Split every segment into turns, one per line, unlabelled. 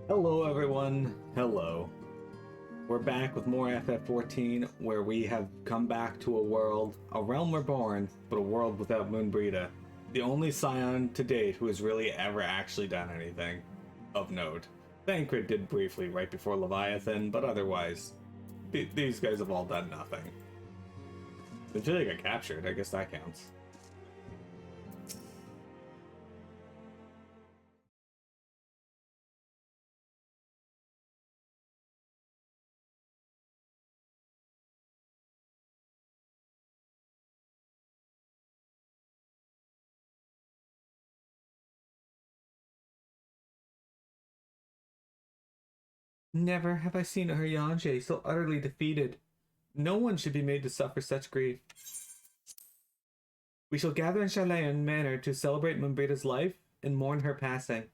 Hello everyone, hello. We're back with more FF14, where we have come back to a world, a realm reborn, but a world without Moonbreeda. The only scion to date who has really ever actually done anything of note. Thancred did briefly right before Leviathan, but otherwise, these guys have all done nothing. Until they got captured, I guess that counts. Never have I seen her Yanje so utterly defeated. No one should be made to suffer such grief. We shall gather in Sharlayan Manor to celebrate Moonbreeda's life and mourn her passing.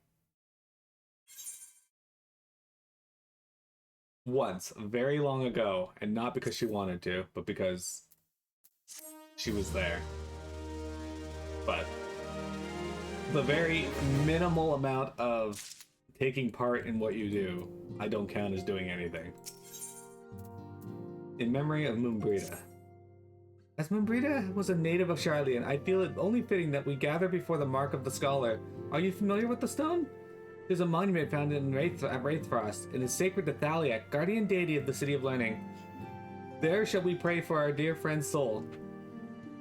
Once, very long ago, and not because she wanted to, but because she was there. But the very minimal amount of taking part in what you do, I don't count as doing anything. In memory of Moonbreeda. As Moonbreeda was a native of Sharlayan, I feel it only fitting that we gather before the Mark of the Scholar. Are you familiar with the stone? There's a monument found at Wraithfrost. It is sacred to Thalia, guardian deity of the City of Learning. There shall we pray for our dear friend's soul,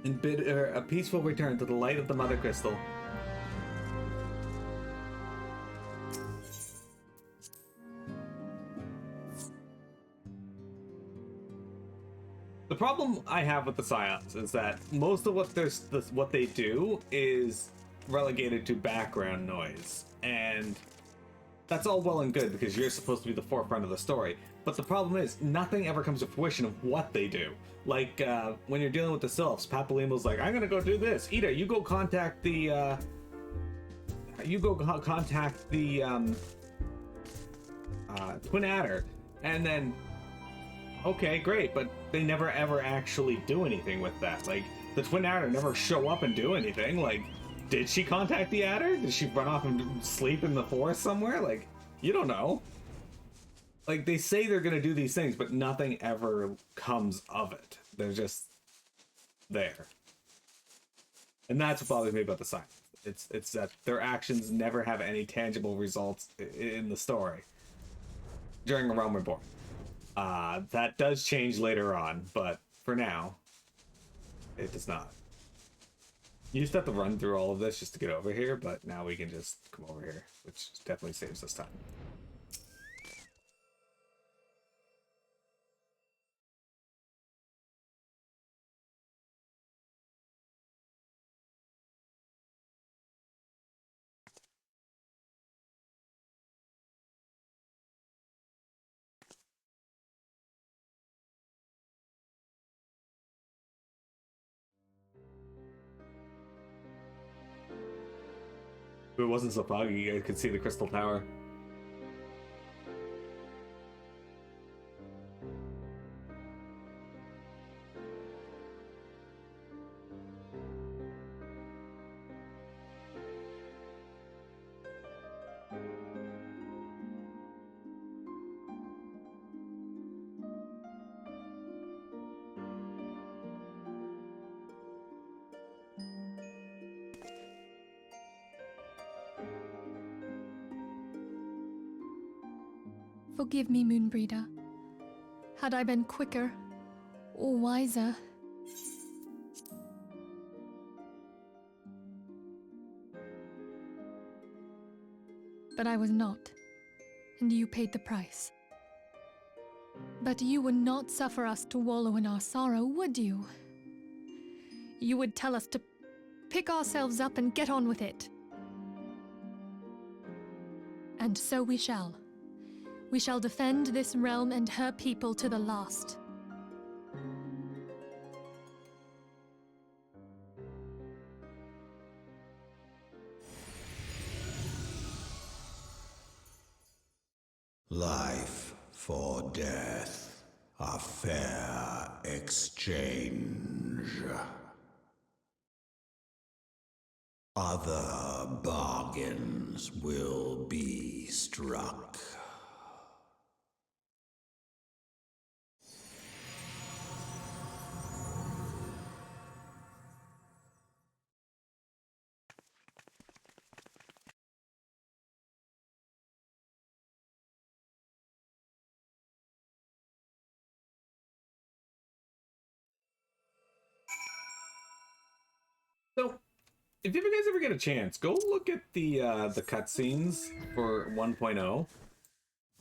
and bid her a peaceful return to the light of the Mother Crystal. The problem I have with the Scions is that most of what they do is relegated to background noise, and that's all well and good because you're supposed to be the forefront of the story. But the problem is, nothing ever comes to fruition of what they do. Like, when you're dealing with the Sylphs, Papalimbo's like, I'm gonna go do this. Ida, you go contact the, Twin Adder. And then, okay, great, but they never ever actually do anything with that. Like, the Twin Adder never show up and do anything. Like, did she contact the Adder? Did she run off and sleep in the forest somewhere? Like, you don't know. Like, they say they're gonna do these things, but nothing ever comes of it. They're just there. And that's what bothers me about the Scions. It's that their actions never have any tangible results in the story during a Realm Reborn. That does change later on, but for now, it does not. You used to have to run through all of this just to get over here, but now we can just come over here, which definitely saves us time. If it wasn't so foggy, you guys could see the Crystal Tower.
Forgive me, Moonbreeda. Had I been quicker or wiser... But I was not, and you paid the price. But you would not suffer us to wallow in our sorrow, would you? You would tell us to pick ourselves up and get on with it. And so we shall. We shall defend this realm and her people to the last.
Life for death, a fair exchange. Other bargains will be struck.
So, if you guys ever get a chance, go look at the cutscenes for 1.0,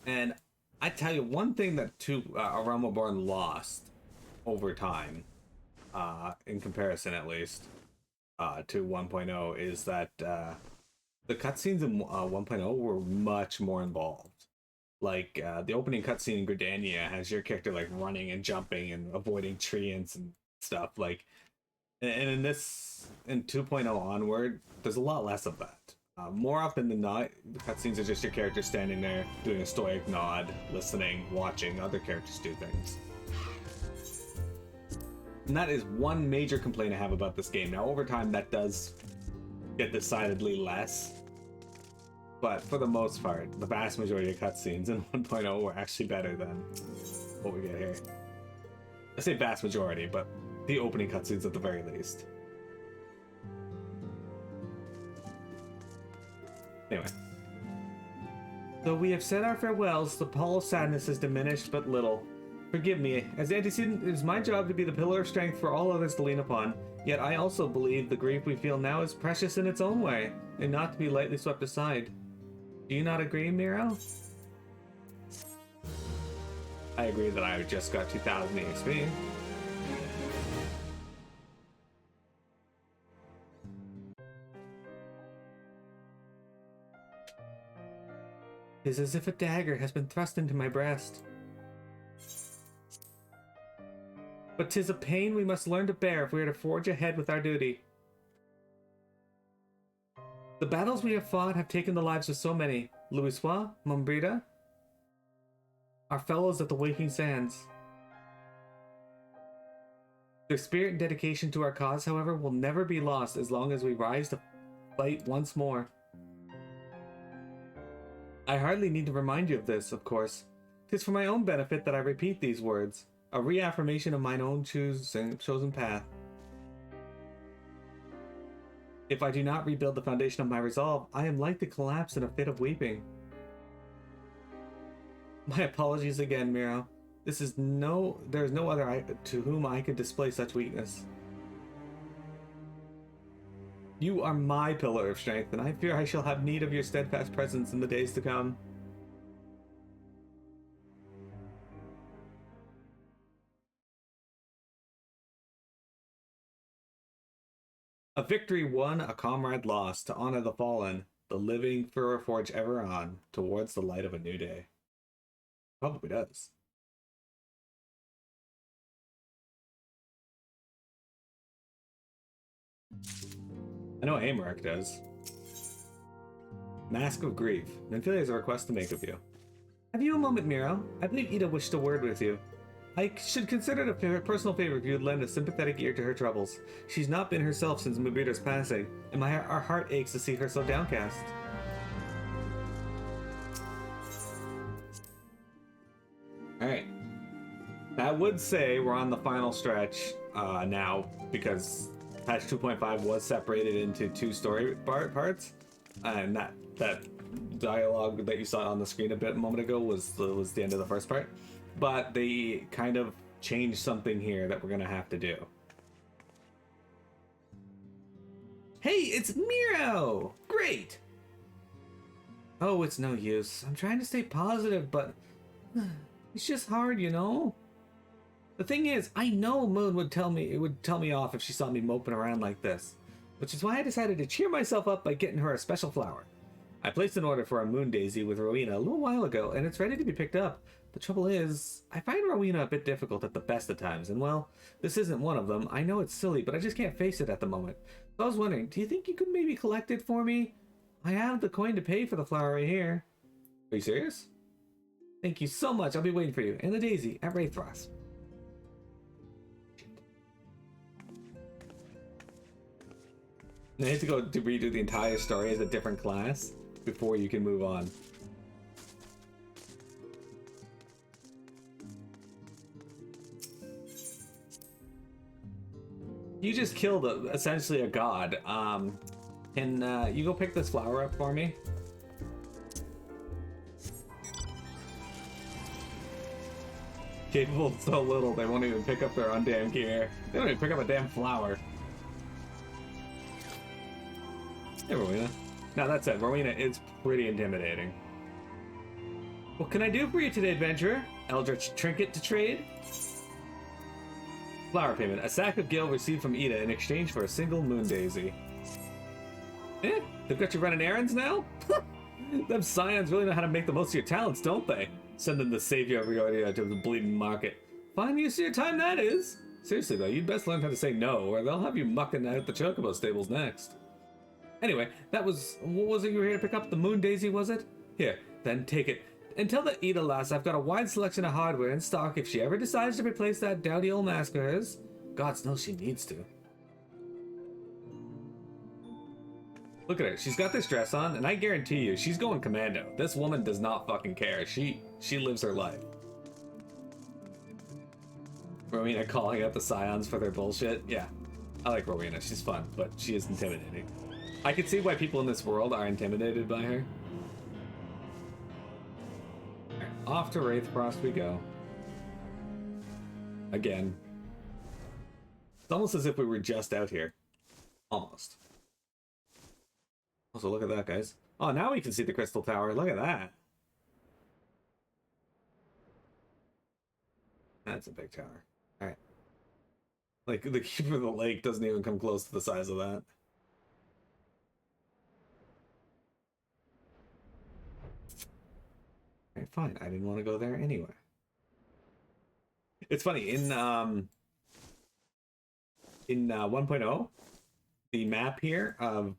and I tell you one thing that A Realm Reborn lost over time, in comparison at least, to 1.0, is that the cutscenes in 1.0 were much more involved. Like the opening cutscene in Gridania has your character like running and jumping and avoiding treants and stuff. Like, and in 2.0 onward, there's a lot less of that. More often than not, the cutscenes are just your character standing there doing a stoic nod, listening, watching other characters do things. And that is one major complaint I have about this game. Now, over time, that does get decidedly less. But for the most part, the vast majority of cutscenes in 1.0 were actually better than what we get here. I say vast majority, but the opening cutscenes at the very least. Anyway. Though we have said our farewells, the pall of sadness has diminished but little. Forgive me, as antecedent, it is my job to be the pillar of strength for all others to lean upon. Yet I also believe the grief we feel now is precious in its own way, and not to be lightly swept aside. Do you not agree, Miro? I agree that I just got 2,000 EXP. It is as if a dagger has been thrust into my breast. But 'tis a pain we must learn to bear if we are to forge ahead with our duty. The battles we have fought have taken the lives of so many. Louisoix, Mombrita, our fellows at the Waking Sands. Their spirit and dedication to our cause, however, will never be lost as long as we rise to fight once more. I hardly need to remind you of this, of course. 'Tis for my own benefit that I repeat these words, a reaffirmation of mine own chosen path. If I do not rebuild the foundation of my resolve, I am like to collapse in a fit of weeping. My apologies again, Miro. There is no other to whom I could display such weakness. You are my pillar of strength, and I fear I shall have need of your steadfast presence in the days to come. A victory won, a comrade lost, to honor the fallen, the living forge ever on, towards the light of a new day. Probably does. I know Amarek does. Mask of Grief. Nymphalia has a request to make of you. Have you a moment, Miro? I believe Ida wished a word with you. I should consider it a personal favor if you would lend a sympathetic ear to her troubles. She's not been herself since Mubita's passing, and our heart aches to see her so downcast. Alright. I would say we're on the final stretch now, because patch 2.5 was separated into two story parts, and that dialogue that you saw on the screen a moment ago was the end of the first part. But they kind of changed something here that we're gonna have to do. Hey, it's Miro! Great! Oh, it's no use. I'm trying to stay positive, but it's just hard, you know? The thing is, I know Moon would tell me off if she saw me moping around like this, which is why I decided to cheer myself up by getting her a special flower. I placed an order for a moon daisy with Rowena a little while ago, and it's ready to be picked up. The trouble is, I find Rowena a bit difficult at the best of times, and well, this isn't one of them. I know it's silly, but I just can't face it at the moment. So I was wondering, do you think you could maybe collect it for me? I have the coin to pay for the flower right here. Are you serious? Thank you so much. I'll be waiting for you. And the daisy at Wraithfrost. I have to go to redo the entire story as a different class before you can move on. You just killed essentially a god. Can you go pick this flower up for me? Capable so little they won't even pick up their own damn gear. They don't even pick up a damn flower. Hey, Rowena. Now, that said, Rowena is pretty intimidating. What can I do for you today, adventurer? Eldritch trinket to trade? Flower payment. A sack of gil received from Ida in exchange for a single moon daisy. They've got you running errands now? Them scions really know how to make the most of your talents, don't they? Sending the savior of your area to the bleeding market. Fine use of your time, that is. Seriously, though, you'd best learn how to say no, or they'll have you mucking out the chocobo stables next. Anyway, that was... What was it you were here to pick up? The moon daisy, was it? Here, then take it. And tell the Ida lass I've got a wide selection of hardware in stock if she ever decides to replace that dowdy old mask of hers. God knows she needs to. Look at her. She's got this dress on, and I guarantee you, she's going commando. This woman does not fucking care. She lives her life. Rowena calling out the scions for their bullshit. Yeah, I like Rowena. She's fun, but she is intimidating. I can see why people in this world are intimidated by her. Right, off to Wraithfrost we go. Again. It's almost as if we were just out here. Almost. Also, look at that, guys. Oh, now we can see the Crystal Tower. Look at that. That's a big tower. Alright. Like, the keeper of the lake doesn't even come close to the size of that. Alright, fine. I didn't want to go there anyway. It's funny, in 1.0, the map here of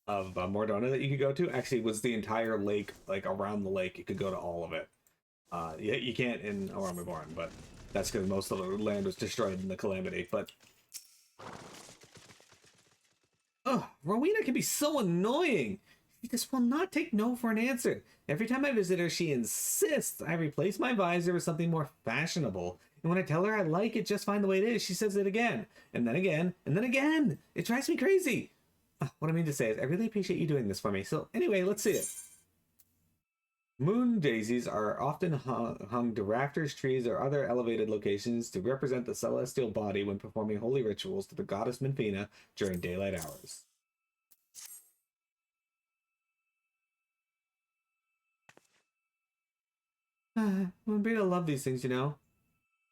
Mordona that you could go to actually was the entire lake, like around the lake. You could go to all of it. You can't in Oramaborn, but that's because most of the land was destroyed in the Calamity. But oh, Rowena can be so annoying. She just will not take no for an answer. Every time I visit her, she insists I replace my visor with something more fashionable. And when I tell her I like it just fine the way it is, she says it again, and then again, and then again. It drives me crazy. What I mean to say is, I really appreciate you doing this for me. So anyway, let's see it. Moon daisies are often hung to rafters, trees, or other elevated locations to represent the celestial body when performing holy rituals to the goddess Minfina during daylight hours. Moonbrina love these things, you know.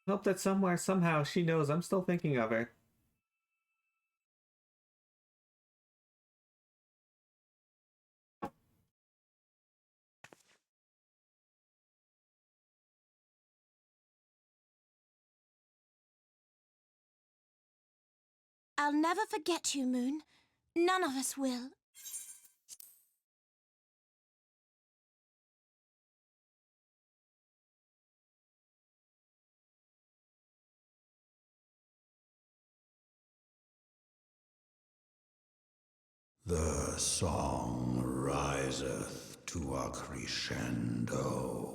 Hope that somewhere, somehow, she knows I'm still thinking of her.
I'll never forget you, Moon. None of us will.
The song riseth to a crescendo.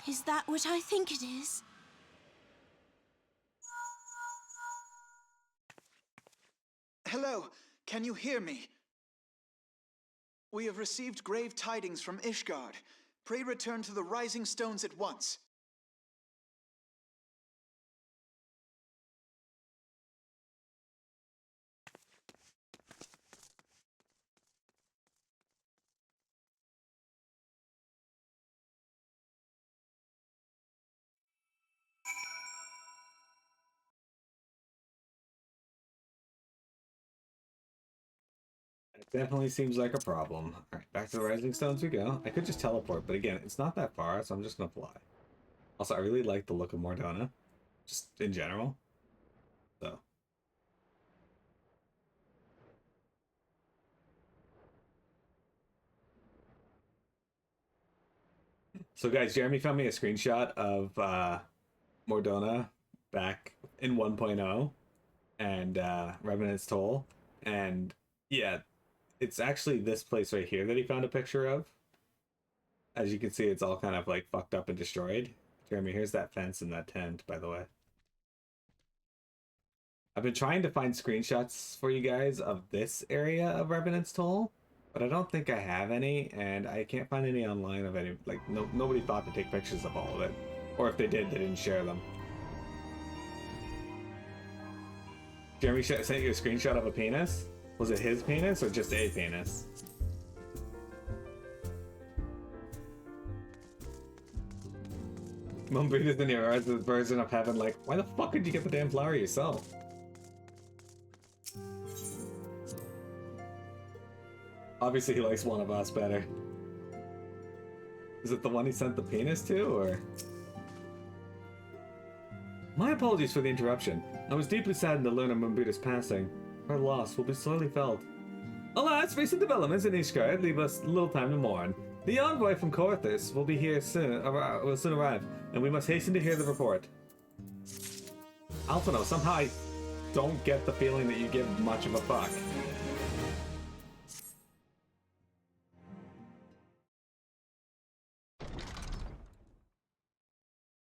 Is that what I think it is?
Hello, can you hear me? We have received grave tidings from Ishgard. Pray return to the Rising Stones at once.
It definitely seems like a problem. Alright, back to the Rising Stones we go. I could just teleport, but again, it's not that far, so I'm just gonna fly. Also, I really like the look of Mordona, just in general. So. So guys, Jeremy found me a screenshot of Mordona back in 1.0 and Revenant's Toll, and Yeah, it's actually this place right here that he found a picture of. As you can see, it's all kind of like fucked up and destroyed. Jeremy, here's that fence and that tent, by the way. I've been trying to find screenshots for you guys of this area of Revenant's Toll, but I don't think I have any, and I can't find any online of any. Like, nobody thought to take pictures of all of it. Or if they did, they didn't share them. Jeremy sent you a screenshot of a penis? Was it his penis or just a penis? Mom breathes in your earth the version of heaven like, why the fuck did you get the damn flower yourself? Obviously he likes one of us better. Is it the one he sent the penis to, or? My apologies for the interruption. I was deeply saddened to learn of Mumbuda's passing. Her loss will be sorely felt. Alas, recent developments in Ishgard leave us little time to mourn. The envoy from Corthus will be here soon, will soon arrive, and we must hasten to hear the report. Alphino, somehow I don't get the feeling that you give much of a fuck.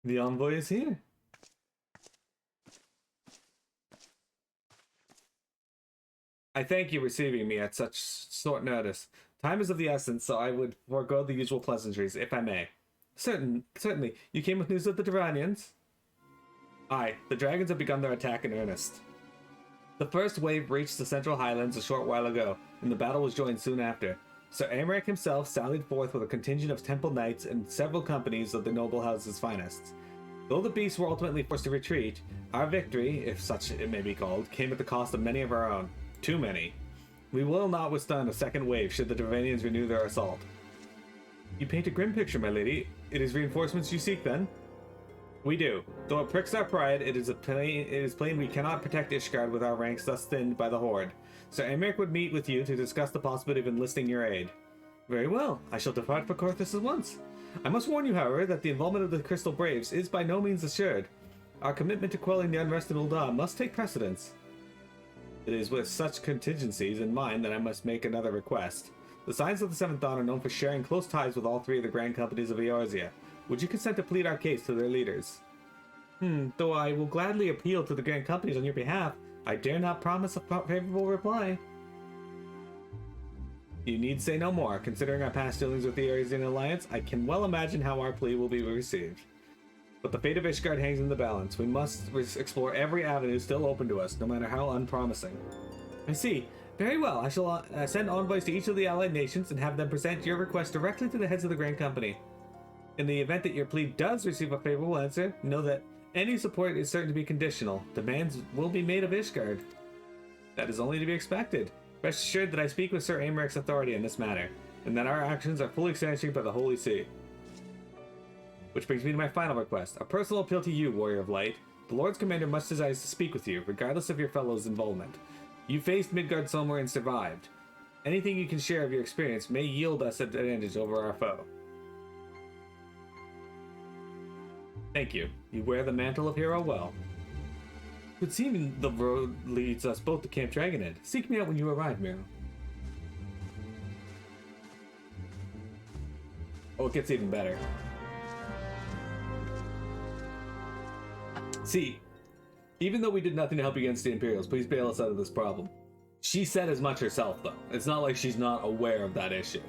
The envoy is here. I thank you receiving me at such short notice. Time is of the essence, so I would forego the usual pleasantries, if I may. Certainly. You came with news of the Dravanians? Aye, the dragons have begun their attack in earnest. The first wave reached the Central Highlands a short while ago, and the battle was joined soon after. Sir Aymeric himself sallied forth with a contingent of temple knights and several companies of the noble house's finest. Though the beasts were ultimately forced to retreat, our victory, if such it may be called, came at the cost of many of our own. Too many. We will not withstand a second wave should the Dravanians renew their assault. You paint a grim picture, my lady. It is reinforcements you seek, then? We do. Though it pricks our pride, it is plain we cannot protect Ishgard with our ranks thus thinned by the Horde. Sir Aymeric would meet with you to discuss the possibility of enlisting your aid. Very well. I shall depart for Corthus at once. I must warn you, however, that the involvement of the Crystal Braves is by no means assured. Our commitment to quelling the unrest in Ul'dah must take precedence. It is with such contingencies in mind that I must make another request. The Scions of the Seventh Dawn are known for sharing close ties with all three of the grand companies of Eorzea. Would you consent to plead our case to their leaders? Though I will gladly appeal to the grand companies on your behalf, I dare not promise a favorable reply. You need say no more. Considering our past dealings with the Eorzea Alliance, I can well imagine how our plea will be received. But the fate of Ishgard hangs in the balance. We must explore every avenue still open to us, no matter how unpromising. I see. Very well. I shall send envoys to each of the allied nations and have them present your request directly to the heads of the Grand Company. In the event that your plea does receive a favorable answer, know that any support is certain to be conditional. Demands will be made of Ishgard. That is only to be expected. Rest assured that I speak with Sir Aymeric's authority in this matter, and that our actions are fully sanctioned by the Holy See. Which brings me to my final request, a personal appeal to you, Warrior of Light. The Lord's Commander much desires to speak with you, regardless of your fellow's involvement. You faced Midgard-Solmur and survived. Anything you can share of your experience may yield us an advantage over our foe. Thank you. You wear the mantle of hero well. It would seem the road leads us both to Camp Dragonhead. Seek me out when you arrive, Miro. Oh, it gets even better. See, even though we did nothing to help against the Imperials, please bail us out of this problem. She said as much herself, though. It's not like she's not aware of that issue.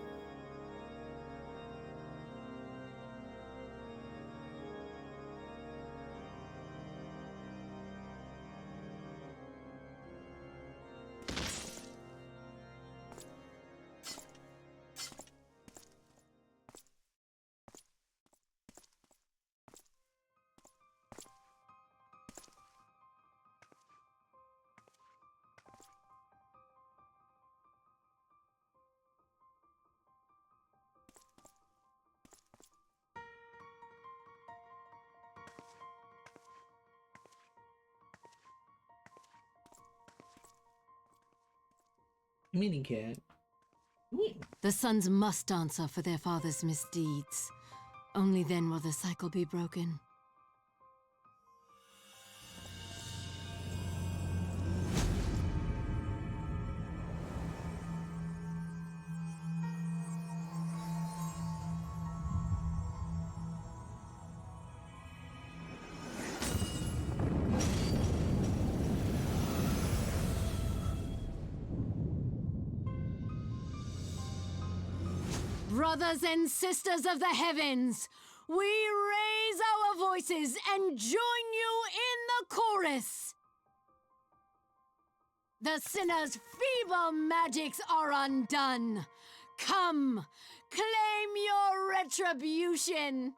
Meaning cat.
The sons must answer for their father's misdeeds. Only then will the cycle be broken. brothers and sisters of the heavens, we raise our voices and join you in the chorus. The sinner's feeble magics are undone. Come, claim your retribution.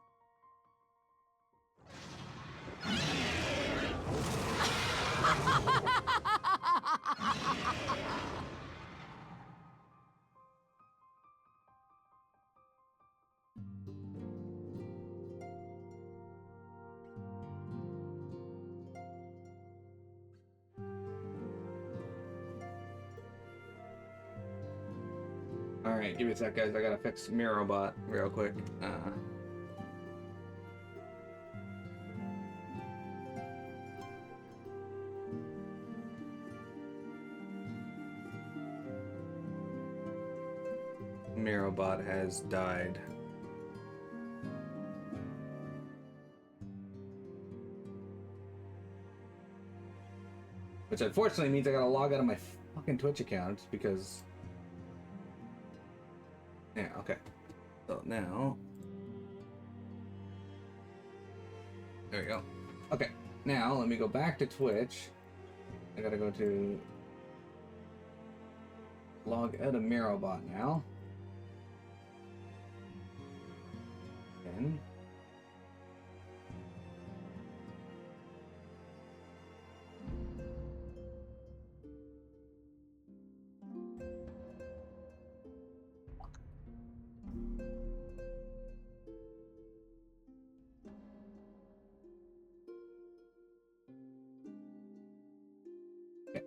Alright, give me a sec, guys. I gotta fix Mirrobot real quick. Mirrobot has died. Which unfortunately means I gotta log out of my fucking Twitch account because... Yeah, okay. So now... There we go. Okay, now let me go back to Twitch. I gotta go to... Log out of Mirrobot now. Again. Okay.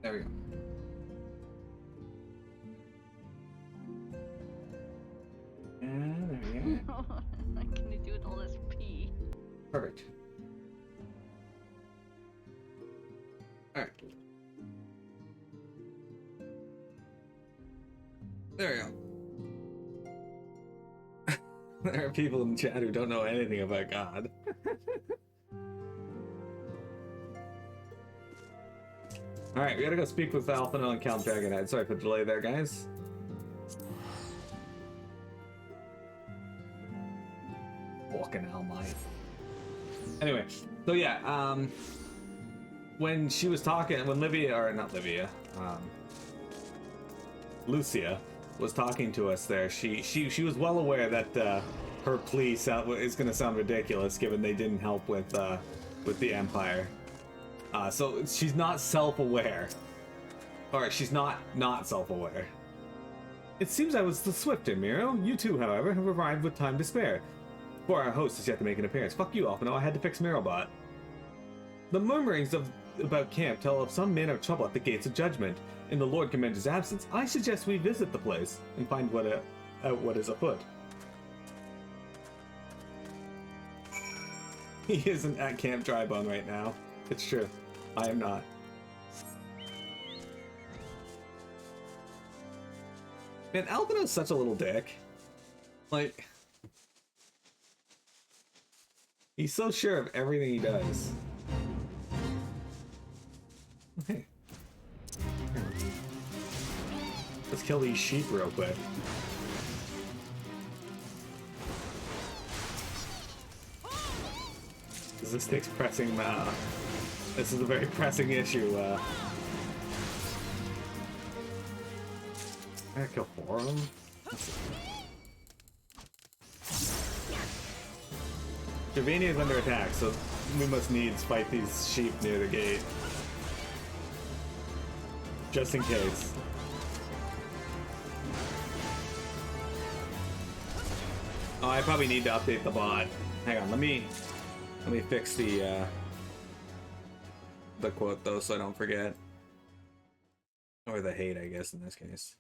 There we go. There we go.
What can you do with all this pee?
Perfect. Alright. There we go. There are people in the chat who don't know anything about God. Alright, we gotta go speak with Alphino and Count Dragonhead. Sorry for the delay there, guys. Fucking hell, Mike. Anyway, so yeah, when she was talking, when Livia, or not Livia, Lucia was talking to us there, she was well aware that her plea is going to sound ridiculous given they didn't help with the Empire. So she's not self-aware. Or she's not self-aware. It seems I was the swifter, Miro. You too, however, have arrived with time to spare. Before our host has yet to make an appearance. Fuck you, Alphino, I had to fix Mirrobot. The murmurings about camp tell of some manner of trouble at the gates of judgment. In the Lord Commander's absence, I suggest we visit the place and find what is afoot. He isn't at Camp Drybone right now. It's true. I am not. Man, Alphino's such a little dick. Like... He's so sure of everything he does. Okay. Let's kill these sheep real quick. This takes pressing, this is a very pressing issue, I gotta kill 4 of them? Dravania is under attack, so we must needs fight these sheep near the gate. Just in case. Oh, I probably need to update the bot. Hang on, let me fix the quote though, so I don't forget. Or the hate, I guess, in this case.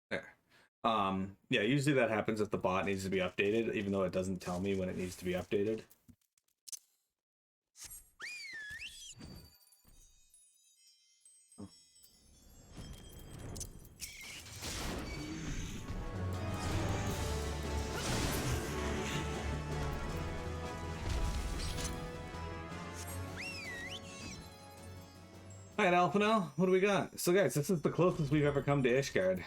There. Yeah, usually that happens if the bot needs to be updated, even though it doesn't tell me when it needs to be updated. Alright, Alphino, what do we got? So guys, this is the closest we've ever come to Ishgard.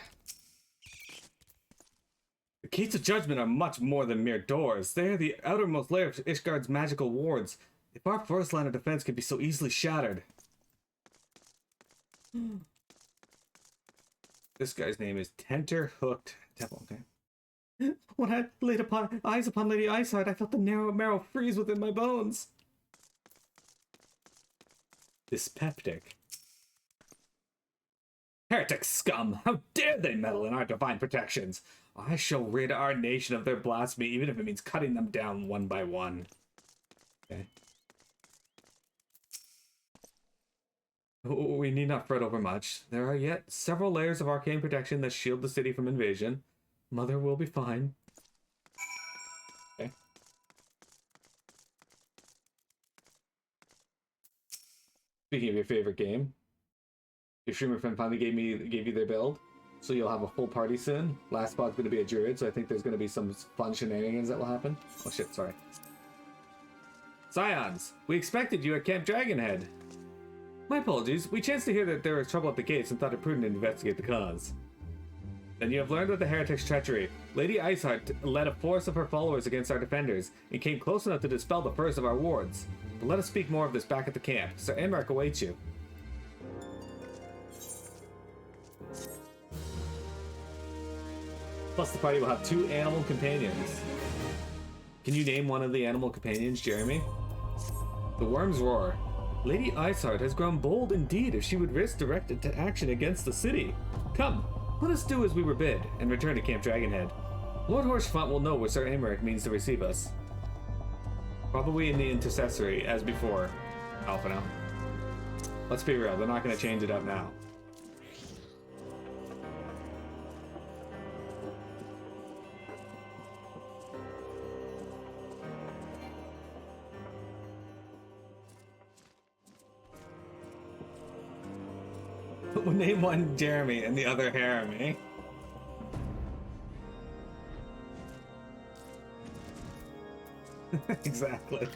The gates of judgment are much more than mere doors. They are the outermost layer of Ishgard's magical wards. If our first line of defense can be so easily shattered. This guy's name is Tenterhooked Devil, okay? When I laid eyes upon Lady Ishgard, I felt the narrow marrow freeze within my bones. Dyspeptic. Heretic scum! How dare they meddle in our divine protections! I shall rid our nation of their blasphemy, even if it means cutting them down one by one. Okay. We need not fret over much. There are yet several layers of arcane protection that shield the city from invasion. Mother will be fine. Okay. Speaking of your favorite game, your streamer friend finally gave you their build, so you'll have a full party soon. Last spot's going to be a druid, so I think there's going to be some fun shenanigans that will happen. Oh shit, sorry. Scions, we expected you at Camp Dragonhead. My apologies. We chanced to hear that there was trouble at the gates and thought it prudent to investigate the cause. Then you have learned of the heretic's treachery. Lady Ishgard led a force of her followers against our defenders and came close enough to dispel the first of our wards. But let us speak more of this back at the camp. Sir Aymeric awaits you. Plus the party will have 2 animal companions. Can you name one of the animal companions, Jeremy? The worms roar. Lady Ishgard has grown bold indeed if she would risk directed to action against the city. Come, let us do as we were bid and return to Camp Dragonhead. Lord Horchefont will know where Sir Aymeric means to receive us. Probably in the intercessory, as before, Alphino. Let's be real, they're not going to change it up now. We'll name one Jeremy and the other Haremy. Exactly.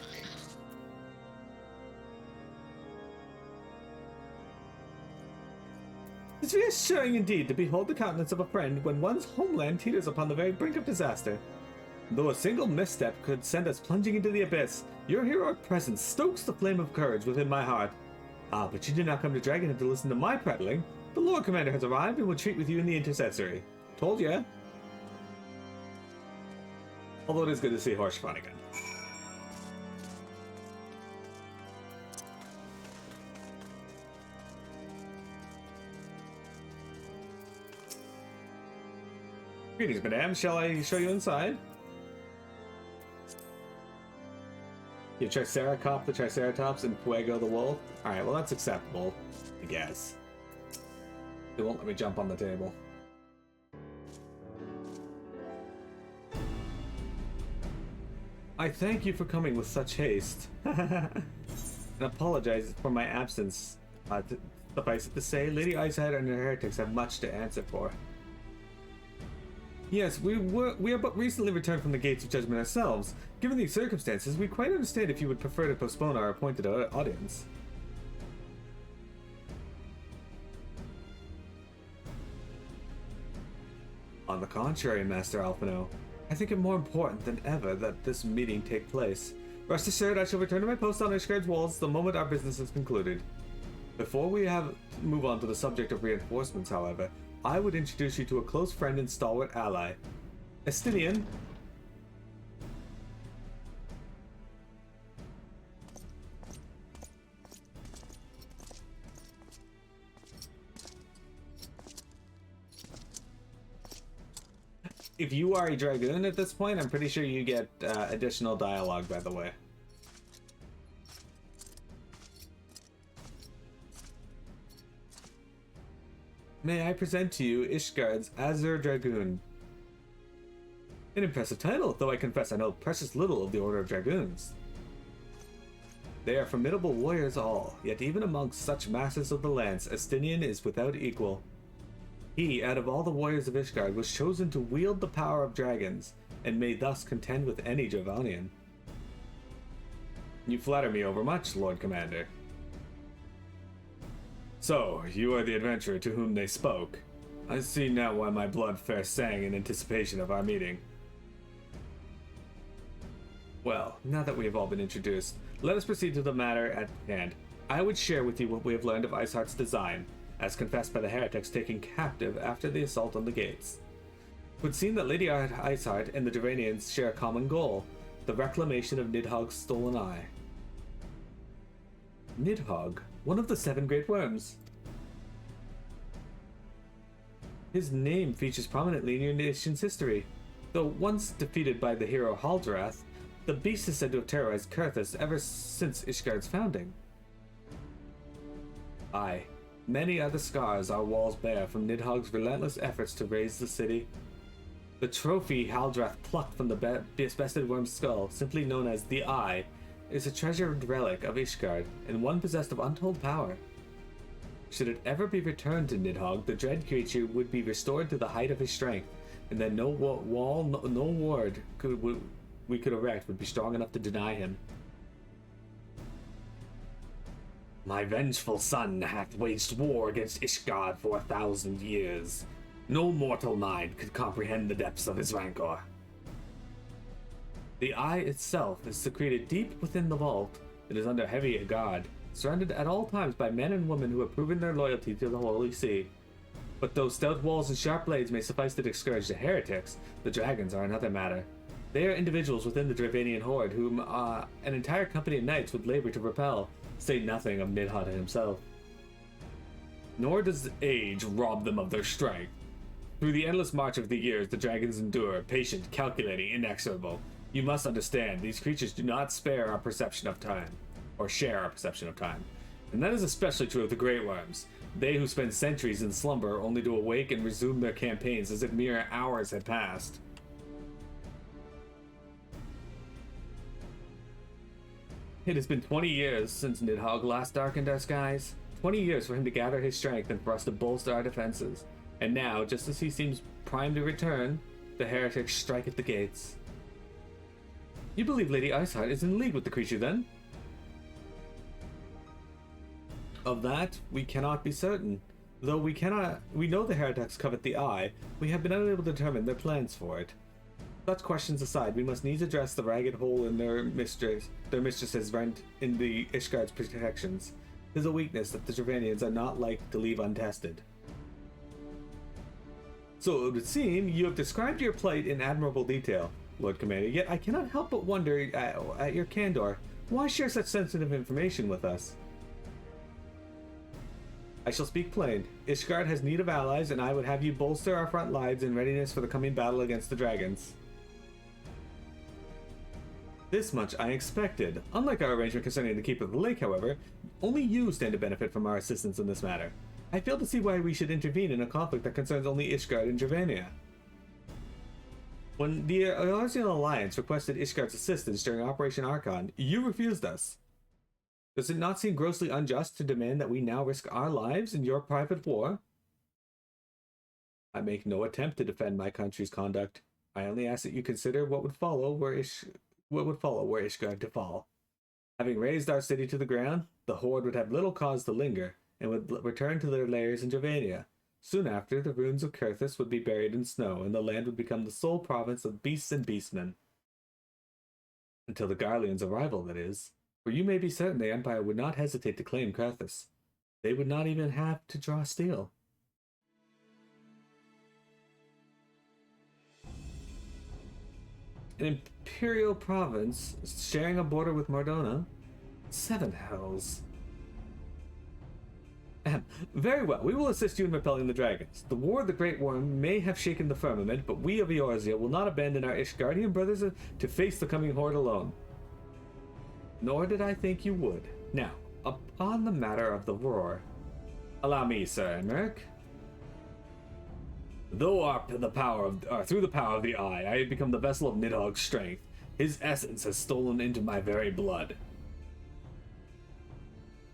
It's reassuring indeed to behold the countenance of a friend when one's homeland teeters upon the very brink of disaster. Though a single misstep could send us plunging into the abyss, your heroic presence stokes the flame of courage within my heart. Ah, but you did not come to Dragonhead to listen to my prattling. The Lord Commander has arrived and will treat with you in the intercessory. Told ya. Although it is good to see Horchefont again. Greetings, madame. Shall I show you inside? You Triceracop the Triceratops and Fuego the wolf? Alright, well that's acceptable, I guess. They won't let me jump on the table. I thank you for coming with such haste. And apologize for my absence. Suffice it to say, Lady Ishgard and her heretics have much to answer for. Yes, we are but recently returned from the Gates of Judgment ourselves. Given these circumstances, we quite understand if you would prefer to postpone our appointed audience. On the contrary, Master Alphino, I think it more important than ever that this meeting take place. Rest assured, I shall return to my post on Ishgard's walls the moment our business is concluded. Before we move on to the subject of reinforcements, however, I would introduce you to a close friend and stalwart ally. Estinian. If you are a dragoon at this point, I'm pretty sure you get additional dialogue, by the way. May I present to you Ishgard's Azure Dragoon. An impressive title, though I confess I know precious little of the Order of Dragoons. They are formidable warriors all, yet even amongst such masters of the lance, Estinian is without equal. He, out of all the warriors of Ishgard, was chosen to wield the power of dragons, and may thus contend with any Dravanian. You flatter me overmuch, Lord Commander. So, you are the adventurer to whom they spoke. I see now why my blood fair sang in anticipation of our meeting. Well, now that we have all been introduced, let us proceed to the matter at hand. I would share with you what we have learned of Iceheart's design, as confessed by the heretics taken captive after the assault on the gates. It would seem that Lady Iceheart and the Dravanians share a common goal, the reclamation of Nidhogg's stolen eye. Nidhogg, one of the 7 great worms. His name features prominently in your nation's history. Though once defeated by the hero Haldrath, the beast is said to have terrorized Kurthus ever since Ishgard's founding. Aye, many are the scars our walls bear from Nidhogg's relentless efforts to raise the city. The trophy Haldrath plucked from the bested worm's skull, simply known as the Eye, is a treasured relic of Ishgard, and one possessed of untold power. Should it ever be returned to Nidhogg, the dread creature would be restored to the height of his strength, and then no wall, no ward we could erect would be strong enough to deny him. My vengeful son hath waged war against Ishgard for 1,000 years. No mortal mind could comprehend the depths of his rancor. The eye itself is secreted deep within the vault. It is under heavy guard, surrounded at all times by men and women who have proven their loyalty to the Holy See. But though stout walls and sharp blades may suffice to discourage the heretics, the dragons are another matter. They are individuals within the Dravanian horde whom an entire company of knights would labor to repel, say nothing of Nidhogg himself. Nor does age rob them of their strength. Through the endless march of the years, the dragons endure, patient, calculating, inexorable. You must understand, these creatures do not spare our perception of time, or share our perception of time. And that is especially true of the Great Worms, they who spend centuries in slumber only to awake and resume their campaigns as if mere hours had passed. It has been 20 years since Nidhogg last darkened our skies. 20 years for him to gather his strength and for us to bolster our defenses. And now, just as he seems primed to return, the heretics strike at the gates. You believe Lady Iceheart is in league with the creature, then? Of that, we cannot be certain. Though we know the heretics covet the eye, we have been unable to determine their plans for it. Such questions aside, we must needs address the ragged hole in their mistress's rent in the Ishgard's protections. It is a weakness that the Dravanians are not like to leave untested. So it would seem you have described your plight in admirable detail, Lord Commander, yet I cannot help but wonder at your candor. Why share such sensitive information with us? I shall speak plain. Ishgard has need of allies, and I would have you bolster our front lines in readiness for the coming battle against the dragons. This much I expected. Unlike our arrangement concerning the Keep of the Lake, however, only you stand to benefit from our assistance in this matter. I fail to see why we should intervene in a conflict that concerns only Ishgard and Dravania. When the Eorzean Alliance requested Ishgard's assistance during Operation Archon, you refused us. Does it not seem grossly unjust to demand that we now risk our lives in your private war? I make no attempt to defend my country's conduct. I only ask that you consider what would follow were Ishgard to fall. Having razed our city to the ground, the Horde would have little cause to linger, and would return to their lairs in Dravania. Soon after, the ruins of Kurthus would be buried in snow, and the land would become the sole province of beasts and beastmen. Until the Garleans' arrival, that is. For you may be certain the Empire would not hesitate to claim Kurthus. They would not even have to draw steel. An imperial province sharing a border with Mardona? 7 hells. Very well, we will assist you in repelling the dragons. The war of the Great Worm may have shaken the firmament, but we of Eorzea will not abandon our Ishgardian brothers to face the coming horde alone. Nor did I think you would. Now, upon the matter of the roar. Allow me, Sir Emmerich. Though through the power of the Eye, I have become the vessel of Nidhogg's strength, his essence has stolen into my very blood.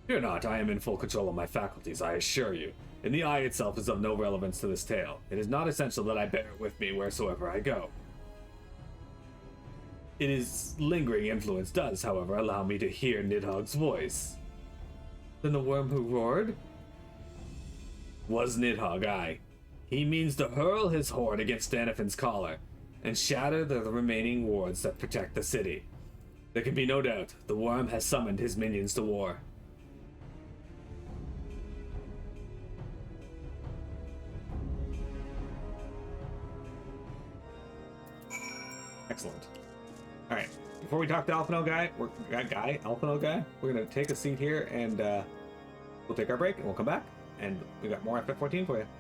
Fear not, I am in full control of my faculties, I assure you, and the Eye itself is of no relevance to this tale. It is not essential that I bear it with me wheresoever I go. Its lingering influence does, however, allow me to hear Nidhogg's voice. Then the worm who roared? Was Nidhogg, aye. He means to hurl his horde against Danafin's collar, and shatter the remaining wards that protect the city. There can be no doubt, the worm has summoned his minions to war. Excellent. Alright, before we talk to Alphino Guy, we're gonna take a seat here and we'll take our break and we'll come back and we got more FF14 for you.